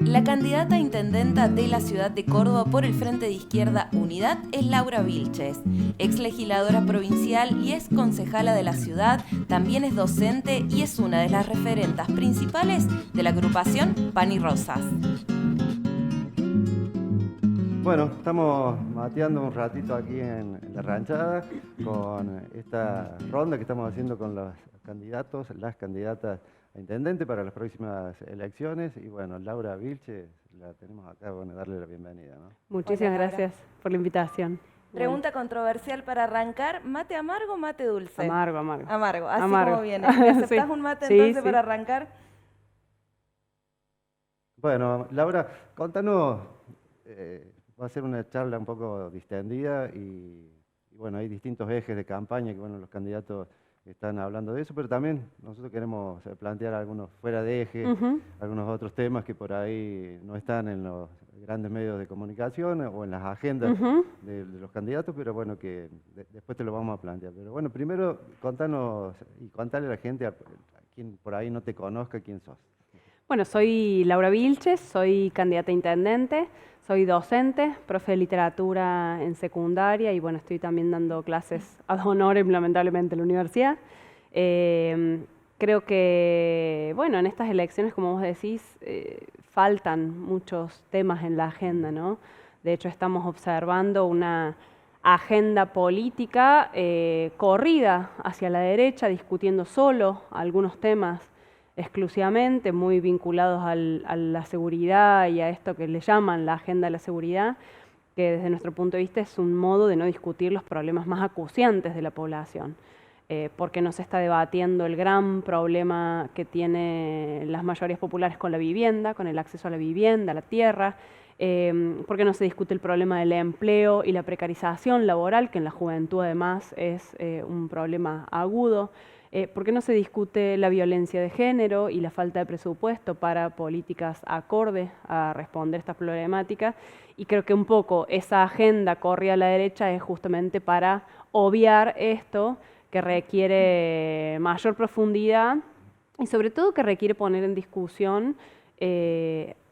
La candidata a intendenta de la ciudad de Córdoba por el Frente de Izquierda Unidad es Laura Vilches, ex legisladora provincial y ex concejala de la ciudad, también es docente y es una de las referentas principales de la agrupación Pan y Rosas. Bueno, estamos mateando un ratito aquí en la ranchada con esta ronda que estamos haciendo con los candidatos, las candidatas a intendente para las próximas elecciones. Y bueno, Laura Vilches, la tenemos acá, bueno, darle la bienvenida, ¿no? Muchísimas gracias por la invitación. Pregunta controversial para arrancar, ¿mate amargo o mate dulce? Amargo, amargo. Amargo, así amargo. como viene. ¿Me aceptás Sí. un mate Sí, entonces sí. para arrancar? Bueno, Laura, contanos, va a ser una charla un poco distendida y bueno, hay distintos ejes de campaña que bueno, los candidatos están hablando de eso, pero también nosotros queremos plantear algunos fuera de eje, algunos otros temas que por ahí no están en los grandes medios de comunicación o en las agendas de los candidatos, pero bueno, que después te lo vamos a plantear. Pero bueno, primero contanos y contale a la gente, a quien por ahí no te conozca, quién sos. Bueno, soy Laura Vilches, soy candidata a intendente, soy docente, profe de literatura en secundaria y bueno, estoy también dando clases ad honorem, lamentablemente, en la universidad. Creo que, bueno, en estas elecciones, como vos decís, faltan muchos temas en la agenda, ¿no? De hecho, estamos observando una agenda política corrida hacia la derecha, discutiendo solo algunos temas exclusivamente, muy vinculados a la seguridad y a esto que le llaman la agenda de la seguridad, que desde nuestro punto de vista es un modo de no discutir los problemas más acuciantes de la población, porque no se está debatiendo el gran problema que tienen las mayorías populares con la vivienda, con el acceso a la vivienda, a la tierra, porque no se discute el problema del empleo y la precarización laboral, que en la juventud además es un problema agudo. ¿Por qué no se discute la violencia de género y la falta de presupuesto para políticas acorde a responder estas problemáticas? Y creo que un poco esa agenda corrida a la derecha es justamente para obviar esto que requiere mayor profundidad y sobre todo que requiere poner en discusión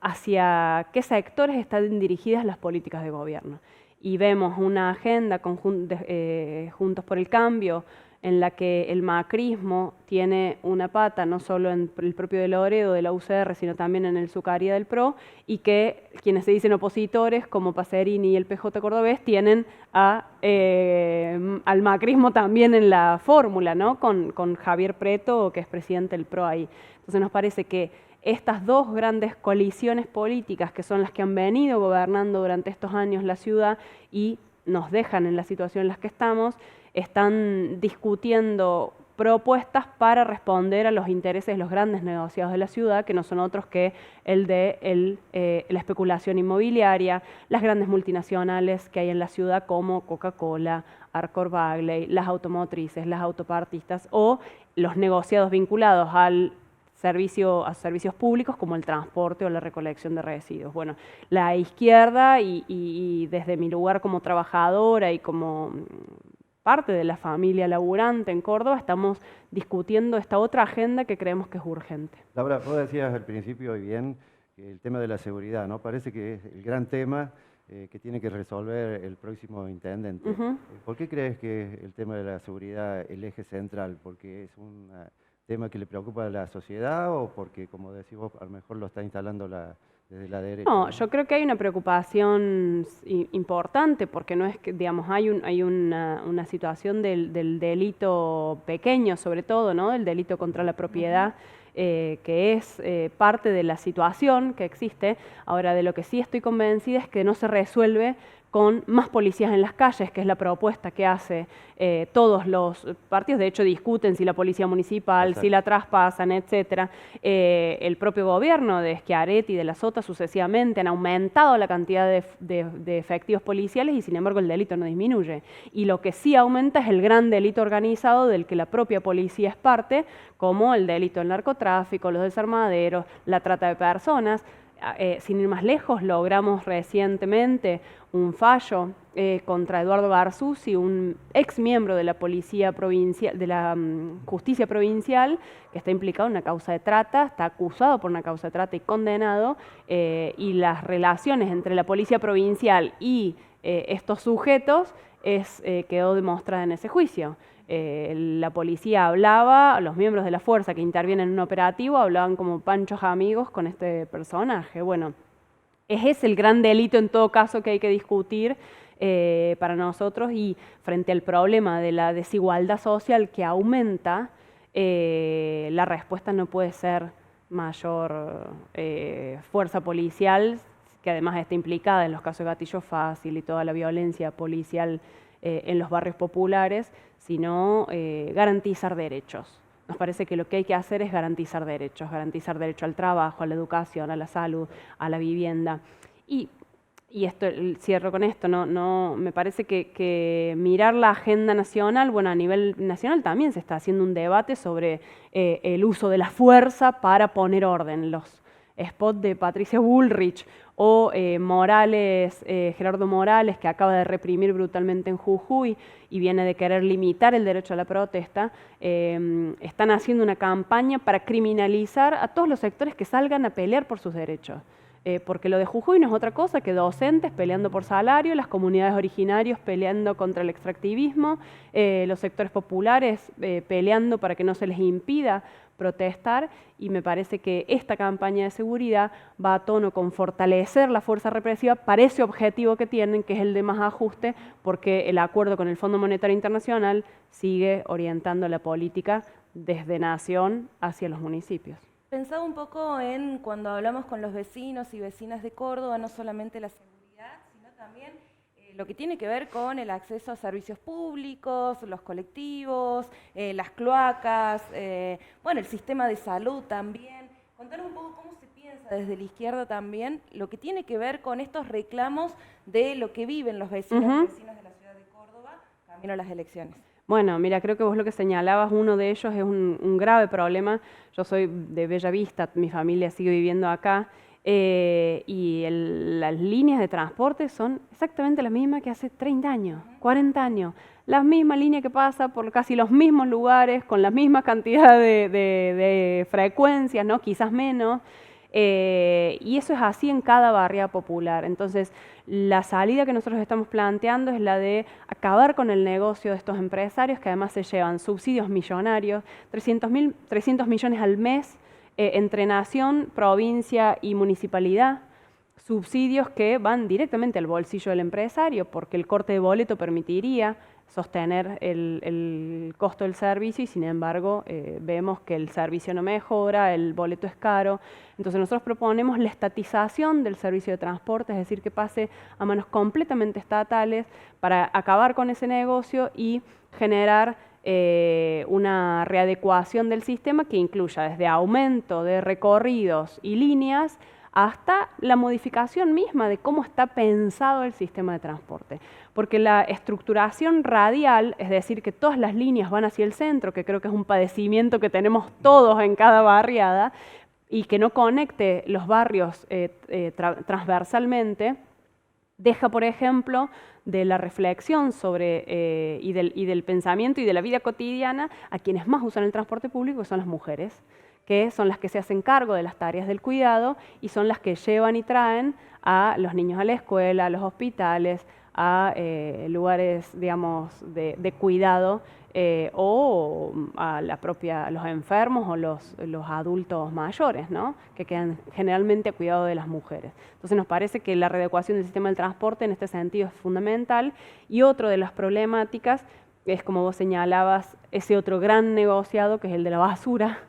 hacia qué sectores están dirigidas las políticas de gobierno. Y vemos una agenda Juntos por el Cambio, en la que el macrismo tiene una pata no solo en el propio de Loredo, de la UCR, sino también en el Zucaría del PRO, y que quienes se dicen opositores, como Pacerini y el PJ cordobés, tienen al macrismo también en la fórmula, ¿no? Con Javier Preto, que es presidente del PRO ahí. Entonces nos parece que estas dos grandes colisiones políticas, que son las que han venido gobernando durante estos años la ciudad y nos dejan en la situación en la que estamos, están discutiendo propuestas para responder a los intereses de los grandes negociados de la ciudad, que no son otros que el de la especulación inmobiliaria, las grandes multinacionales que hay en la ciudad como Coca-Cola, Arcor Bagley, las automotrices, las autopartistas o los negociados vinculados a servicios públicos como el transporte o la recolección de residuos. Bueno, la izquierda y desde mi lugar como trabajadora y como parte de la familia laburante en Córdoba, estamos discutiendo esta otra agenda que creemos que es urgente. Laura, vos decías al principio y bien que el tema de la seguridad, ¿no? Parece que es el gran tema que tiene que resolver el próximo intendente. ¿Por qué crees que el tema de la seguridad es el eje central? ¿Porque es un tema que le preocupa a la sociedad o porque, como decís vos, a lo mejor lo está instalando desde la derecha? No, yo creo que hay una preocupación importante porque no es que, digamos, hay una situación del delito pequeño, sobre todo, ¿no? El delito contra la propiedad, que es parte de la situación que existe. Ahora, de lo que sí estoy convencida es que no se resuelve con más policías en las calles, que es la propuesta que hace todos los partidos. De hecho, discuten si la policía municipal, exacto, si la traspasan, etcétera. El propio gobierno de Schiaretti y de la Sota sucesivamente han aumentado la cantidad de efectivos policiales y, sin embargo, el delito no disminuye. Y lo que sí aumenta es el gran delito organizado del que la propia policía es parte, como el delito del narcotráfico, los desarmaderos, la trata de personas. sin ir más lejos, logramos recientemente un fallo contra Eduardo Garzúzi, un ex miembro de la Policía Provincial, de la Justicia Provincial, que está implicado en una causa de trata, está acusado por una causa de trata y condenado, y las relaciones entre la Policía Provincial y estos sujetos quedó demostrada en ese juicio. La policía hablaba, los miembros de la fuerza que intervienen en un operativo hablaban como panchos amigos con este personaje. Bueno, es ese el gran delito en todo caso que hay que discutir para nosotros, y frente al problema de la desigualdad social que aumenta, la respuesta no puede ser mayor fuerza policial, que además está implicada en los casos de gatillo fácil y toda la violencia policial en los barrios populares, sino garantizar derechos. Nos parece que lo que hay que hacer es garantizar derecho al trabajo, a la educación, a la salud, a la vivienda. Y esto, cierro con esto, no me parece que mirar la agenda nacional, bueno, a nivel nacional también se está haciendo un debate sobre el uso de la fuerza para poner orden. Los spots de Patricia Bullrich o Gerardo Morales, que acaba de reprimir brutalmente en Jujuy y viene de querer limitar el derecho a la protesta, están haciendo una campaña para criminalizar a todos los sectores que salgan a pelear por sus derechos. Porque lo de Jujuy no es otra cosa que docentes peleando por salario, las comunidades originarias peleando contra el extractivismo, los sectores populares peleando para que no se les impida protestar, y me parece que esta campaña de seguridad va a tono con fortalecer la fuerza represiva para ese objetivo que tienen, que es el de más ajuste, porque el acuerdo con el Fondo Monetario Internacional sigue orientando la política desde nación hacia los municipios. Pensaba un poco en cuando hablamos con los vecinos y vecinas de Córdoba, no solamente la seguridad, sino también lo que tiene que ver con el acceso a servicios públicos, los colectivos, las cloacas, bueno, el sistema de salud también. Contanos un poco cómo se piensa desde la izquierda también lo que tiene que ver con estos reclamos de lo que viven los vecinos y vecinas de la ciudad de Córdoba camino a las elecciones. Bueno, mira, creo que vos lo que señalabas, uno de ellos es un grave problema. Yo soy de Bella Vista, mi familia sigue viviendo acá, y las líneas de transporte son exactamente las mismas que hace 30 años, 40 años. La misma línea que pasa por casi los mismos lugares, con la misma cantidad de frecuencias, ¿no? Quizás menos. Y eso es así en cada barriada popular. Entonces, la salida que nosotros estamos planteando es la de acabar con el negocio de estos empresarios, que además se llevan subsidios millonarios, 300 millones al mes, entre nación, provincia y municipalidad, subsidios que van directamente al bolsillo del empresario, porque el corte de boleto permitiría sostener el costo del servicio, y sin embargo vemos que el servicio no mejora, el boleto es caro. Entonces nosotros proponemos la estatización del servicio de transporte, es decir, que pase a manos completamente estatales para acabar con ese negocio y generar una readecuación del sistema que incluya desde aumento de recorridos y líneas hasta la modificación misma de cómo está pensado el sistema de transporte. Porque la estructuración radial, es decir, que todas las líneas van hacia el centro, que creo que es un padecimiento que tenemos todos en cada barriada, y que no conecte los barrios transversalmente, deja, por ejemplo, de la reflexión sobre y del pensamiento y de la vida cotidiana a quienes más usan el transporte público, que son las mujeres, que son las que se hacen cargo de las tareas del cuidado y son las que llevan y traen a los niños a la escuela, a los hospitales, a lugares, digamos, de cuidado, o a los enfermos o los adultos mayores, ¿no? Que quedan generalmente a cuidado de las mujeres. Entonces nos parece que la readecuación del sistema del transporte en este sentido es fundamental, y otra de las problemáticas es, como vos señalabas, ese otro gran negociado que es el de la basura,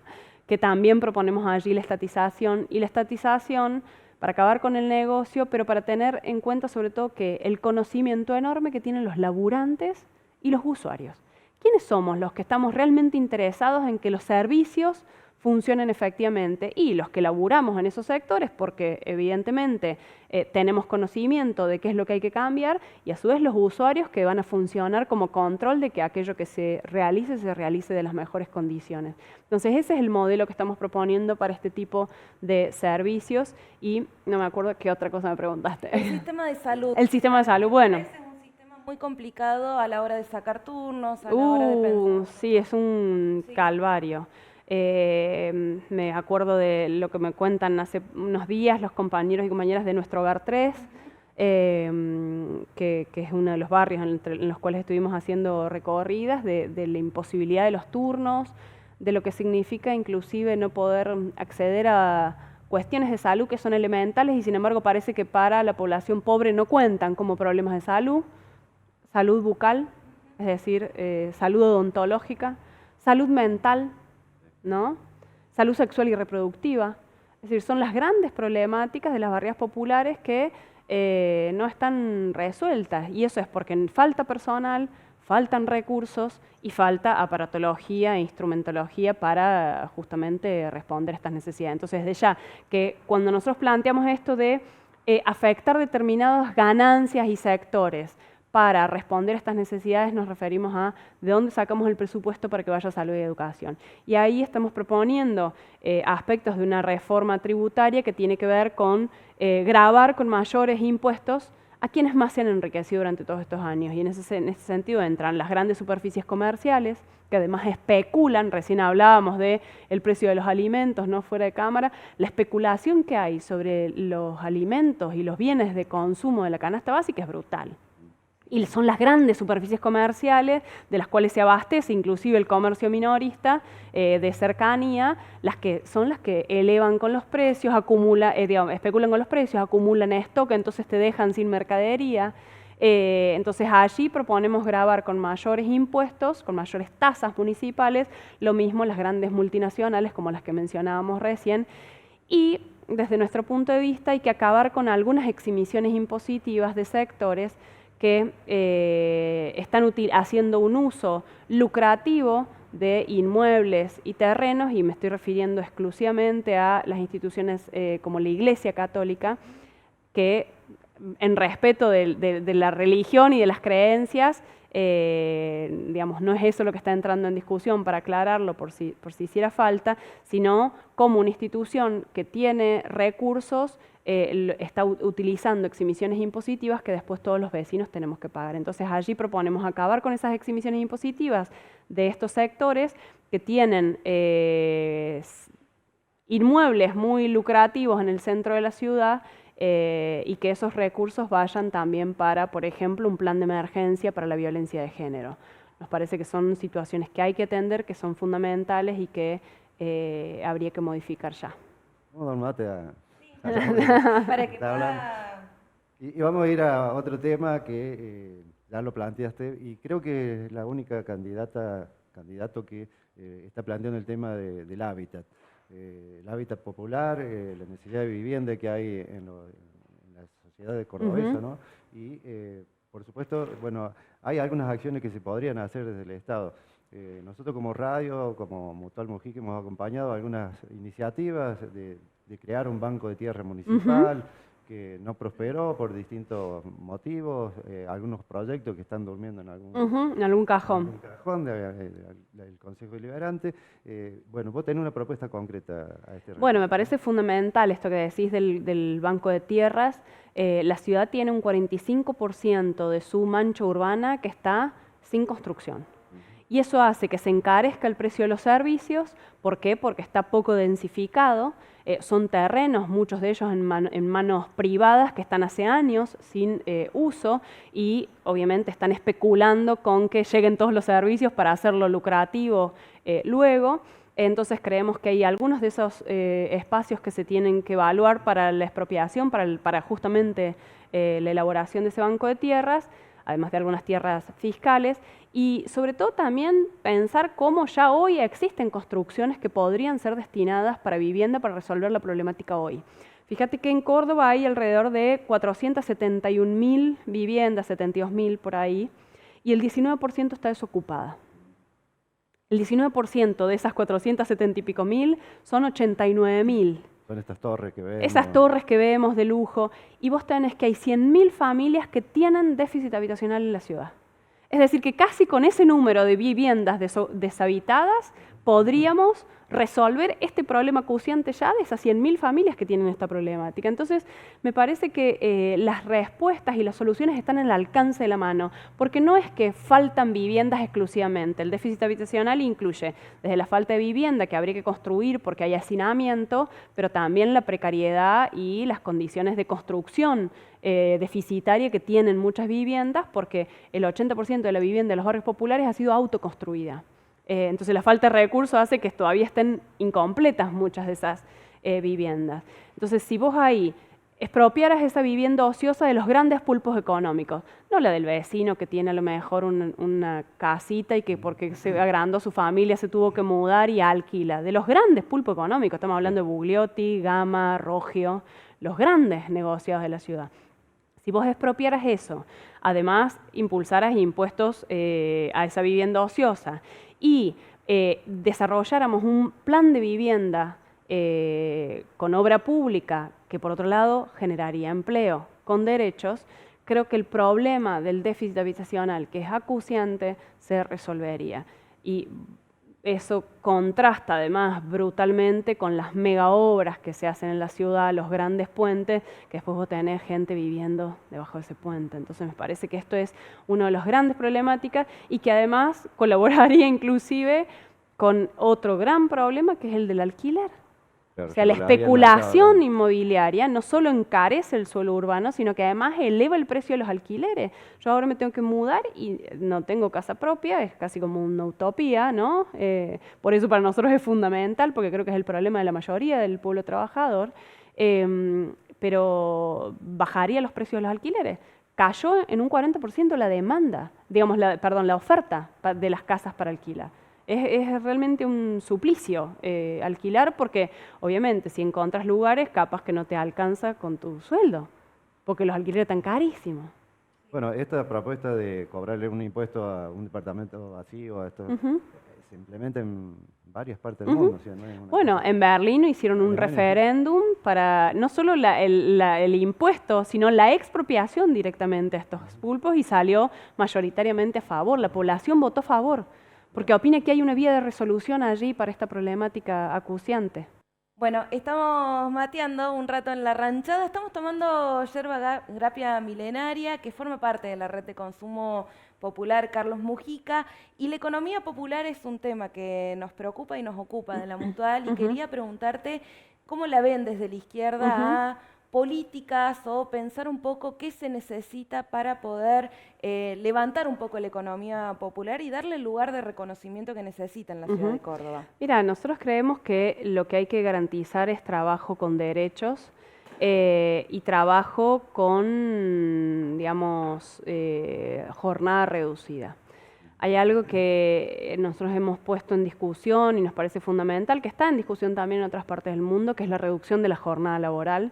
que también proponemos allí la estatización, y la estatización para acabar con el negocio, pero para tener en cuenta sobre todo que el conocimiento enorme que tienen los laburantes y los usuarios. ¿Quiénes somos los que estamos realmente interesados en que los servicios funcionen efectivamente, y los que laburamos en esos sectores, porque evidentemente tenemos conocimiento de qué es lo que hay que cambiar, y a su vez los usuarios que van a funcionar como control de que aquello que se realice de las mejores condiciones. Entonces ese es el modelo que estamos proponiendo para este tipo de servicios, y no me acuerdo qué otra cosa me preguntaste. El sistema de salud. El sistema de salud, bueno. Ese es un sistema muy complicado a la hora de sacar turnos, a la hora de pensar. Sí, es un calvario. Me acuerdo de lo que me cuentan hace unos días los compañeros y compañeras de Nuestro Hogar 3, que es uno de los barrios en los cuales estuvimos haciendo recorridas, de la imposibilidad de los turnos, de lo que significa inclusive no poder acceder a cuestiones de salud que son elementales y sin embargo parece que para la población pobre no cuentan como problemas de salud, salud bucal, es decir, salud odontológica, salud mental, ¿no? Salud sexual y reproductiva. Es decir, son las grandes problemáticas de las barriadas populares que no están resueltas, y eso es porque falta personal, faltan recursos y falta aparatología e instrumentología para justamente responder a estas necesidades. Entonces, de ya que cuando nosotros planteamos esto de afectar determinadas ganancias y sectores para responder a estas necesidades, nos referimos a de dónde sacamos el presupuesto para que vaya a salud y educación. Y ahí estamos proponiendo aspectos de una reforma tributaria que tiene que ver con gravar con mayores impuestos a quienes más se han enriquecido durante todos estos años. Y en ese sentido entran las grandes superficies comerciales, que además especulan, recién hablábamos del precio de los alimentos, ¿no? Fuera de cámara, la especulación que hay sobre los alimentos y los bienes de consumo de la canasta básica es brutal. Y son las grandes superficies comerciales de las cuales se abastece inclusive el comercio minorista de cercanía, las que elevan con los precios, especulan con los precios, acumulan stock, entonces te dejan sin mercadería. Entonces allí proponemos gravar con mayores impuestos, con mayores tasas municipales, lo mismo las grandes multinacionales como las que mencionábamos recién, y desde nuestro punto de vista hay que acabar con algunas exhibiciones impositivas de sectores que están haciendo un uso lucrativo de inmuebles y terrenos, y me estoy refiriendo exclusivamente a las instituciones como la Iglesia Católica, que en respeto de la religión y de las creencias, digamos, no es eso lo que está entrando en discusión, para aclararlo por si hiciera falta, sino como una institución que tiene recursos, está utilizando exhibiciones impositivas que después todos los vecinos tenemos que pagar. Entonces allí proponemos acabar con esas exhibiciones impositivas de estos sectores que tienen inmuebles muy lucrativos en el centro de la ciudad, y que esos recursos vayan también para, por ejemplo, un plan de emergencia para la violencia de género. Nos parece que son situaciones que hay que atender, que son fundamentales y que habría que modificar ya. Vamos a dar mate para que pueda... Y vamos a ir a otro tema que ya lo planteaste, y creo que es la única candidato que está planteando el tema del hábitat. El hábitat popular, la necesidad de vivienda que hay en la sociedad de cordobesa, ¿no? Y por supuesto, bueno, hay algunas acciones que se podrían hacer desde el Estado. Nosotros como radio, como Mutual Mujica, hemos acompañado algunas iniciativas de crear un banco de tierra municipal, que no prosperó por distintos motivos, algunos proyectos que están durmiendo en algún cajón. Del Consejo Deliberante. Bueno, vos tenés una propuesta concreta a este respecto. Bueno, me parece fundamental esto que decís del banco de tierras. La ciudad tiene un 45% de su mancha urbana que está sin construcción. Y eso hace que se encarezca el precio de los servicios. ¿Por qué? Porque está poco densificado. Son terrenos, muchos de ellos en manos privadas, que están hace años sin uso, y obviamente están especulando con que lleguen todos los servicios para hacerlo lucrativo luego. Entonces creemos que hay algunos de esos espacios que se tienen que evaluar para la expropiación, para justamente la elaboración de ese banco de tierras, además de algunas tierras fiscales, y sobre todo también pensar cómo ya hoy existen construcciones que podrían ser destinadas para vivienda para resolver la problemática hoy. Fíjate que en Córdoba hay alrededor de 471.000 viviendas, 72.000 por ahí, y el 19% está desocupada. El 19% de esas 470 y pico mil son 89.000. Son estas torres que vemos. Esas torres que vemos de lujo. Y vos tenés que hay 100.000 familias que tienen déficit habitacional en la ciudad. Es decir, que casi con ese número de viviendas deshabitadas podríamos resolver este problema acuciante ya de esas 100.000 familias que tienen esta problemática. Entonces, me parece que las respuestas y las soluciones están al alcance de la mano, porque no es que faltan viviendas exclusivamente. El déficit habitacional incluye desde la falta de vivienda que habría que construir porque hay hacinamiento, pero también la precariedad y las condiciones de construcción deficitaria que tienen muchas viviendas, porque el 80% de la vivienda de los barrios populares ha sido autoconstruida. Entonces la falta de recursos hace que todavía estén incompletas muchas de esas viviendas. Entonces si vos ahí expropiaras esa vivienda ociosa de los grandes pulpos económicos, no la del vecino que tiene a lo mejor una casita y que porque se agrandó su familia se tuvo que mudar y alquila, de los grandes pulpos económicos, estamos hablando de Bugliotti, Gama, Rogio, los grandes negociados de la ciudad. Si vos expropiaras eso, además impulsaras impuestos a esa vivienda ociosa y desarrolláramos un plan de vivienda con obra pública que por otro lado generaría empleo con derechos, creo que el problema del déficit habitacional, que es acuciante, se resolvería. Y eso contrasta además brutalmente con las mega obras que se hacen en la ciudad, los grandes puentes, que después vos tenés gente viviendo debajo de ese puente. Entonces me parece que esto es una de las grandes problemáticas y que además colaboraría inclusive con otro gran problema que es el del alquiler. Claro, O sea, la especulación inmobiliaria no solo encarece el suelo urbano, sino que además eleva el precio de los alquileres. Yo ahora me tengo que mudar y no tengo casa propia, es casi como una utopía, ¿no? Por eso para nosotros es fundamental, porque creo que es el problema de la mayoría del pueblo trabajador, pero bajaría los precios de los alquileres. Cayó en un 40% la demanda, digamos, la oferta de las casas para alquilar. Es realmente un suplicio alquilar porque, obviamente, si encontras lugares, capaz que no te alcanza con tu sueldo, porque los alquileres están carísimos. Bueno, esta propuesta de cobrarle un impuesto a un departamento vacío, a esto, se implementa en varias partes del mundo. O sea, no es una bueno, cosa... en Berlín hicieron un referéndum para no solo el impuesto, sino la expropiación directamente a estos pulpos y salió mayoritariamente a favor. La población votó a favor, porque opina que hay una vía de resolución allí para esta problemática acuciante. Bueno, estamos mateando un rato en la ranchada, estamos tomando yerba grapia milenaria que forma parte de la red de consumo popular Carlos Mujica, y la economía popular es un tema que nos preocupa y nos ocupa de la Mutual, y quería preguntarte cómo la ven desde la izquierda a políticas o pensar un poco qué se necesita para poder levantar un poco la economía popular y darle el lugar de reconocimiento que necesita en la ciudad de Córdoba. Mira, nosotros creemos que lo que hay que garantizar es trabajo con derechos y trabajo con, digamos, jornada reducida. Hay algo que nosotros hemos puesto en discusión y nos parece fundamental, que está en discusión también en otras partes del mundo, que es la reducción de la jornada laboral.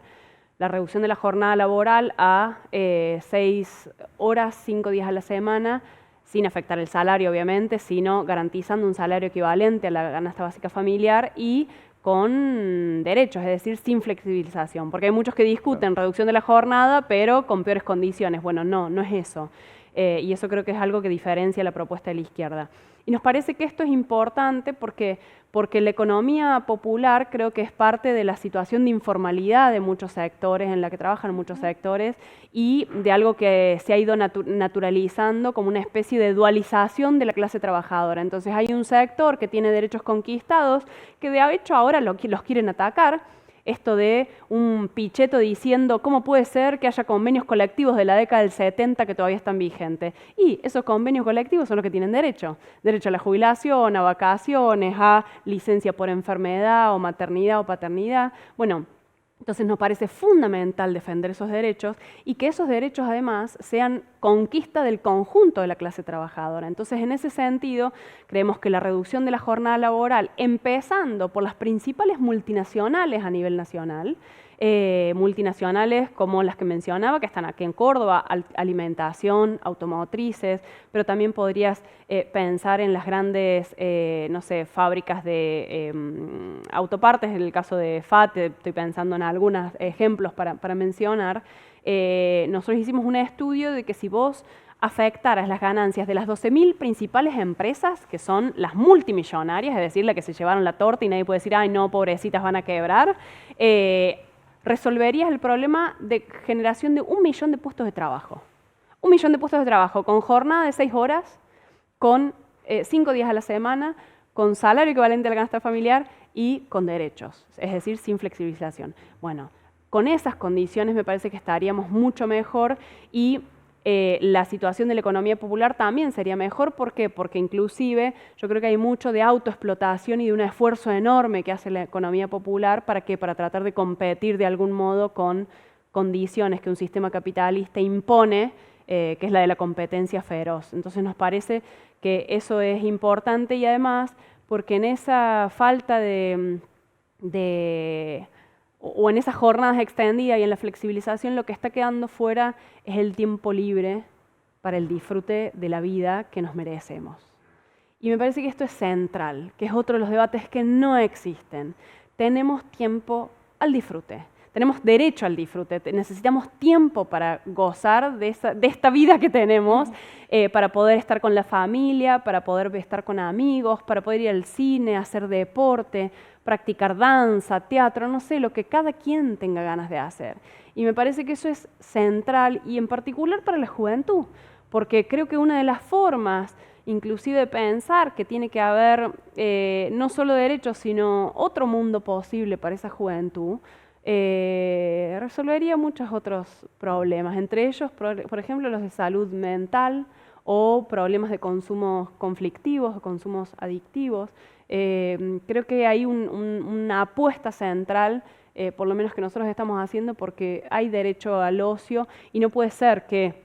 La reducción de la jornada laboral a 6 horas, 5 días a la semana, sin afectar el salario, obviamente, sino garantizando un salario equivalente a la canasta básica familiar y con derechos, es decir, sin flexibilización. Porque hay muchos que discuten reducción de la jornada, pero con peores condiciones. Bueno, no es eso. Y eso creo que es algo que diferencia la propuesta de la izquierda. Y nos parece que esto es importante porque la economía popular creo que es parte de la situación de informalidad de muchos sectores, en la que trabajan muchos sectores, y de algo que se ha ido naturalizando como una especie de dualización de la clase trabajadora. Entonces hay un sector que tiene derechos conquistados que de hecho ahora los quieren atacar. Esto de un Pichetto diciendo cómo puede ser que haya convenios colectivos de la década del 70 que todavía están vigentes. Y esos convenios colectivos son los que tienen derecho. Derecho a la jubilación, a vacaciones, a licencia por enfermedad o maternidad o paternidad. Bueno, entonces nos parece fundamental defender esos derechos y que esos derechos además sean conquista del conjunto de la clase trabajadora. Entonces en ese sentido creemos que la reducción de la jornada laboral, empezando por las principales multinacionales a nivel nacional, multinacionales como las que mencionaba, que están aquí en Córdoba, alimentación, automotrices, pero también podrías pensar en las grandes, no sé, fábricas de autopartes, en el caso de FAT, estoy pensando en algunos ejemplos para mencionar. Nosotros hicimos un estudio de que si vos afectaras las ganancias de las 12.000 principales empresas, que son las multimillonarias, es decir, las que se llevaron la torta y nadie puede decir, ay no, pobrecitas, van a quebrar, resolverías el problema de generación de 1 millón de puestos de trabajo. 1 millón de puestos de trabajo con jornada de 6 horas, con 5 días a la semana, con salario equivalente a la canasta familiar y con derechos, es decir, sin flexibilización. Bueno, con esas condiciones me parece que estaríamos mucho mejor y la situación de la economía popular también sería mejor. ¿Por qué? Porque inclusive yo creo que hay mucho de autoexplotación y de un esfuerzo enorme que hace la economía popular para tratar de competir de algún modo con condiciones que un sistema capitalista impone, que es la de la competencia feroz. Entonces nos parece que eso es importante y además porque en esa falta o en esas jornadas extendidas y en la flexibilización, lo que está quedando fuera es el tiempo libre para el disfrute de la vida que nos merecemos. Y me parece que esto es central, que es otro de los debates que no existen. Tenemos tiempo al disfrute, tenemos derecho al disfrute, necesitamos tiempo para gozar de esta vida que tenemos, para poder estar con la familia, para poder estar con amigos, para poder ir al cine, hacer deporte, practicar danza, teatro, no sé, lo que cada quien tenga ganas de hacer. Y me parece que eso es central y en particular para la juventud, porque creo que una de las formas inclusive de pensar que tiene que haber no solo derechos, sino otro mundo posible para esa juventud, resolvería muchos otros problemas, entre ellos, por ejemplo, los de salud mental o problemas de consumos conflictivos o consumos adictivos. Creo que hay una apuesta central, por lo menos que nosotros estamos haciendo, porque hay derecho al ocio y no puede ser que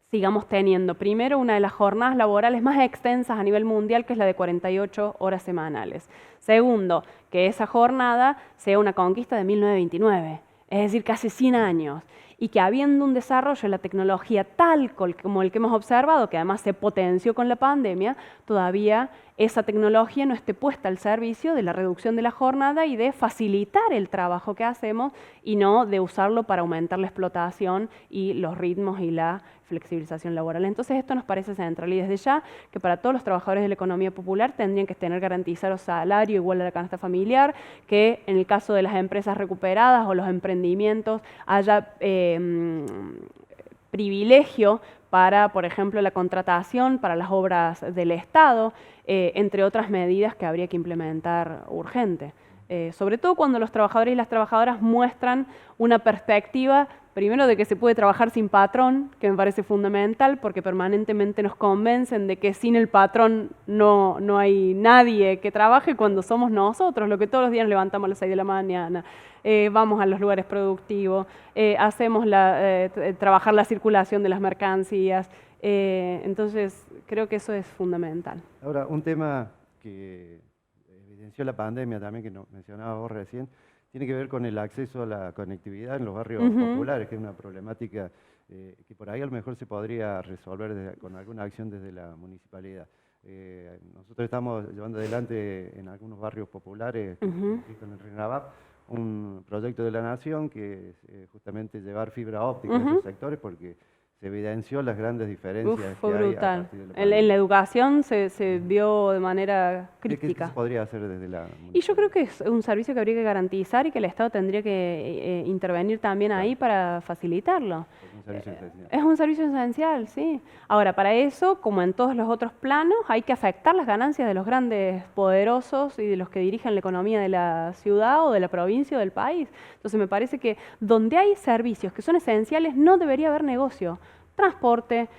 sigamos teniendo, primero, una de las jornadas laborales más extensas a nivel mundial, que es la de 48 horas semanales. Segundo, que esa jornada sea una conquista de 1929, es decir, casi 100 años, y que habiendo un desarrollo de la tecnología tal como el que hemos observado, que además se potenció con la pandemia, todavía esa tecnología no esté puesta al servicio de la reducción de la jornada y de facilitar el trabajo que hacemos y no de usarlo para aumentar la explotación y los ritmos y la flexibilización laboral. Entonces esto nos parece central y desde ya que para todos los trabajadores de la economía popular tendrían que tener garantizado salario igual a la canasta familiar, que en el caso de las empresas recuperadas o los emprendimientos haya privilegio para, por ejemplo, la contratación para las obras del Estado, entre otras medidas que habría que implementar urgente. Sobre todo cuando los trabajadores y las trabajadoras muestran una perspectiva, primero de que se puede trabajar sin patrón, que me parece fundamental, porque permanentemente nos convencen de que sin el patrón no hay nadie que trabaje cuando somos nosotros, lo que todos los días nos levantamos a las 6 de la mañana, vamos a los lugares productivos, hacemos trabajar la circulación de las mercancías. Entonces, creo que eso es fundamental. Ahora, un tema que evidenció la pandemia también, que mencionabas vos recién, tiene que ver con el acceso a la conectividad en los barrios populares, que es una problemática que por ahí a lo mejor se podría resolver con alguna acción desde la municipalidad. Nosotros estamos llevando adelante en algunos barrios populares, con el RENAVAP, un proyecto de la Nación que es justamente llevar fibra óptica a esos sectores, porque se evidenció las grandes diferencias Fue que hay brutal. a partir de la pandemia. En la educación se vio de manera crítica. ¿Qué se podría hacer desde la municipalidad? Y yo creo que es un servicio que habría que garantizar y que el Estado tendría que intervenir también ahí para facilitarlo. Es un servicio esencial. Es un servicio esencial, sí. Ahora, para eso, como en todos los otros planos, hay que afectar las ganancias de los grandes poderosos y de los que dirigen la economía de la ciudad o de la provincia o del país. Entonces me parece que donde hay servicios que son esenciales no debería haber negocio. Transporte,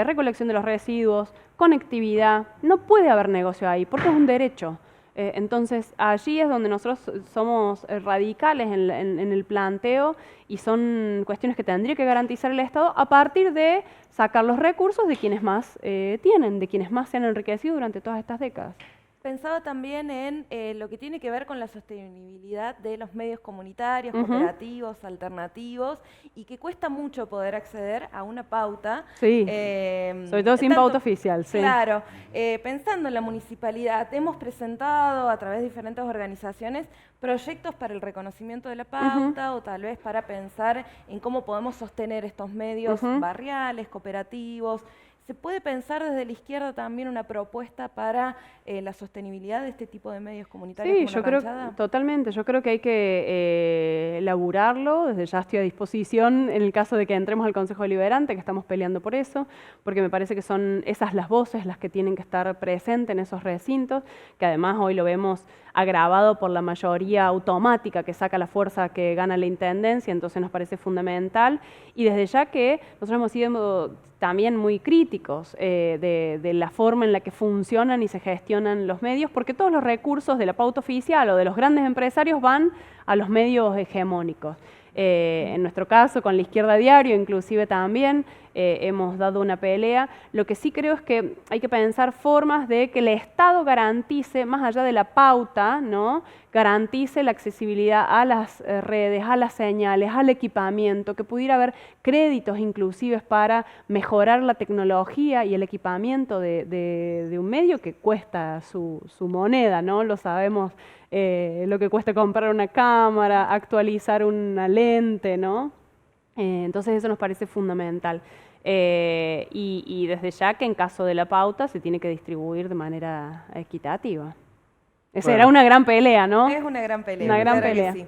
recolección de los residuos, conectividad, no puede haber negocio ahí porque es un derecho. Entonces allí es donde nosotros somos radicales en el planteo y son cuestiones que tendría que garantizar el Estado a partir de sacar los recursos de quienes más tienen, de quienes más se han enriquecido durante todas estas décadas. Pensaba también en lo que tiene que ver con la sostenibilidad de los medios comunitarios, cooperativos, alternativos, y que cuesta mucho poder acceder a una pauta. Sí, sobre todo sin pauta oficial. Sí. Claro, pensando en la municipalidad, hemos presentado a través de diferentes organizaciones proyectos para el reconocimiento de la pauta o tal vez para pensar en cómo podemos sostener estos medios barriales, cooperativos. ¿Se puede pensar desde la izquierda también una propuesta para la sostenibilidad de este tipo de medios comunitarios? Sí, yo creo totalmente. Yo creo que hay que elaborarlo. Desde ya estoy a disposición en el caso de que entremos al Consejo Deliberante, que estamos peleando por eso, porque me parece que son esas las voces las que tienen que estar presentes en esos recintos, que además hoy lo vemos agravado por la mayoría automática que saca la fuerza que gana la Intendencia, entonces nos parece fundamental. Y desde ya que nosotros hemos sido también muy críticos de la forma en la que funcionan y se gestionan los medios, porque todos los recursos de la pauta oficial o de los grandes empresarios van a los medios hegemónicos. En nuestro caso, con La Izquierda Diario, inclusive también hemos dado una pelea. Lo que sí creo es que hay que pensar formas de que el Estado garantice, más allá de la pauta, ¿no?, garantice la accesibilidad a las redes, a las señales, al equipamiento, que pudiera haber créditos inclusive para mejorar la tecnología y el equipamiento de un medio que cuesta su moneda, ¿no? Lo sabemos, lo que cuesta comprar una cámara, actualizar una lente, ¿no? Entonces eso nos parece fundamental. Y desde ya que en caso de la pauta se tiene que distribuir de manera equitativa. Esa era una gran pelea, ¿no? Es una gran pelea. Una gran pelea. Sí.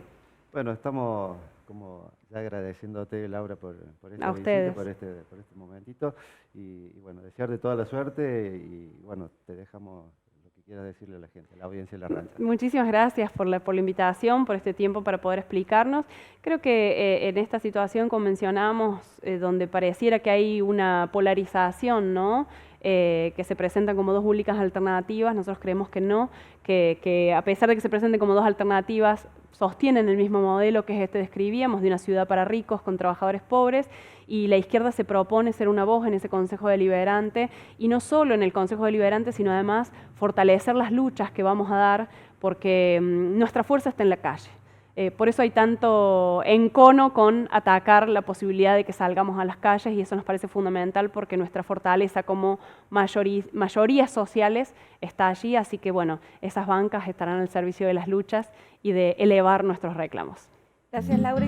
Bueno, estamos como ya agradeciéndote, Laura, por esta a visita, ustedes. por este momentito. Y bueno, desearte toda la suerte y bueno, te dejamos lo que quieras decirle a la gente, a la audiencia de La Rancha. Muchísimas gracias por la invitación, por este tiempo para poder explicarnos. Creo que en esta situación, como mencionamos, donde pareciera que hay una polarización, ¿no?, que se presentan como dos únicas alternativas, nosotros creemos que no, que a pesar de que se presenten como dos alternativas, sostienen el mismo modelo que es este describíamos, de una ciudad para ricos con trabajadores pobres, y la izquierda se propone ser una voz en ese Consejo Deliberante, y no solo en el Consejo Deliberante, sino además fortalecer las luchas que vamos a dar, porque nuestra fuerza está en la calle. Por eso hay tanto encono con atacar la posibilidad de que salgamos a las calles, y eso nos parece fundamental porque nuestra fortaleza como mayorías sociales está allí, así que bueno, esas bancas estarán al servicio de las luchas y de elevar nuestros reclamos. Gracias, Laura.